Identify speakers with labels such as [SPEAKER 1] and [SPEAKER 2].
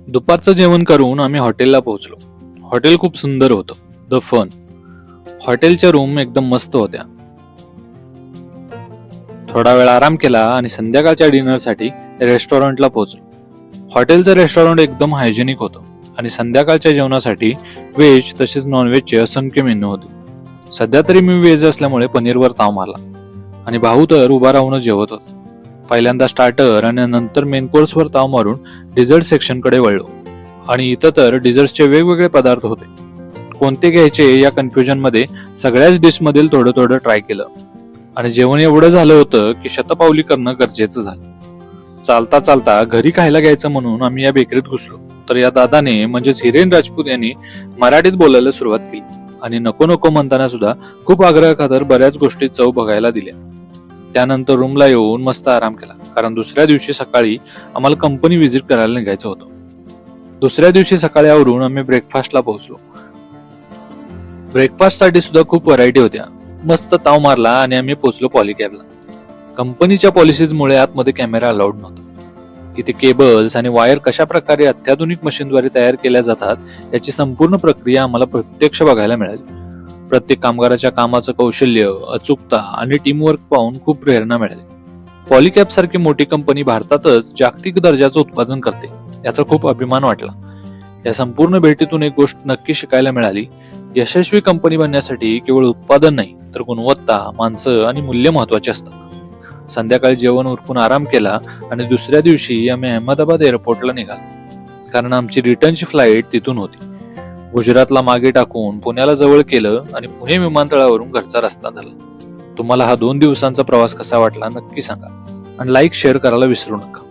[SPEAKER 1] दुपारचं जेवण करून आम्ही हॉटेलला पोहोचलो. हॉटेल खूप सुंदर होतं. The fun. हॉटेलच्या रूम एकदम मस्त होत्या. थोडा वेळ आराम केला आणि संध्याकाळच्या डिनरसाठी रेस्टॉरंटला पोहोचलो. हॉटेलचं रेस्टॉरंट एकदम हायजेनिक होतं आणि संध्याकाळच्या जेवणासाठी व्हेज तसेच नॉनव्हेजचे असंख्य मेनू होते. सध्या तरी मी व्हेज असल्यामुळे पनीरवर ताव मारला आणि भाऊ तर उभा राहूनच जेवत होता. पहिल्यांदा स्टार्टर आणि नंतर मेन कोर्सवर ताव मारून डिझर्ट सेक्शन कडे वळलो आणि इथं तर डिझर्टचे वेगवेगळे पदार्थ होते. कोणते घ्यायचे या कन्फ्युजन मध्ये सगळ्याच डिश मधील थोडं थोडं ट्राय केलं आणि जेवण एवढं झालं होतं की शतपावली करणं गरजेचं झालं. चालता चालता घरी खायला घ्यायचं म्हणून आम्ही या बेकरीत घुसलो तर या दादाने म्हणजेच हिरेन राजपूत यांनी मराठीत बोलायला सुरुवात केली आणि नको नको म्हणताना सुद्धा खूप आग्रह खातर बऱ्याच गोष्टी चव बघायला दिल्या. त्यानंतर रूमला येऊन मस्त आराम केला, कारण दुसऱ्या दिवशी सकाळी आम्हाला कंपनी व्हिजिट करायला निघायचं होतं. दुसऱ्या दिवशी सकाळी आवरून आम्ही ब्रेकफास्टला पोहोचलो. ब्रेकफास्ट साठी सुद्धा खूप व्हरायटी होत्या. मस्त ताव मारला आणि आम्ही पोहोचलो पॉलीकॅबला. कंपनीच्या पॉलिसीजमुळे आतमध्ये कॅमेरा अलाउड नव्हता. इथे केबल्स आणि वायर कशा प्रकारे अत्याधुनिक मशीनद्वारे तयार केल्या जातात याची संपूर्ण प्रक्रिया आम्हाला प्रत्यक्ष बघायला मिळाली. प्रत्येक कामगाराच्या कामाचं कौशल्य, अचूकता आणि टीमवर्क पाहून खूप प्रेरणा मिळाली. पॉलीकॅब सारखी मोठी कंपनी भारतातच जागतिक दर्जाचं उत्पादन करते याचा खूप अभिमान वाटला. या संपूर्ण भेटीतून एक गोष्ट नक्की शिकायला मिळाली. यशस्वी कंपनी बनण्यासाठी केवळ उत्पादन नाही तर गुणवत्ता, माणसं आणि मूल्य महत्वाचे असतात. संध्याकाळी जेवण उरकून आराम केला आणि दुसऱ्या दिवशी आम्ही अहमदाबाद एअरपोर्टला निघालो, कारण आमची रिटर्नची फ्लाईट तिथून होती. गुजरातला मागे टाकून पुण्याला जवळ केलं आणि पुणे विमानतळावरून घरचा रस्ता धरला. तुम्हाला हा 2 दिवसांचा प्रवास कसा वाटला नक्की सांगा आणि लाईक शेअर करायला विसरू नका.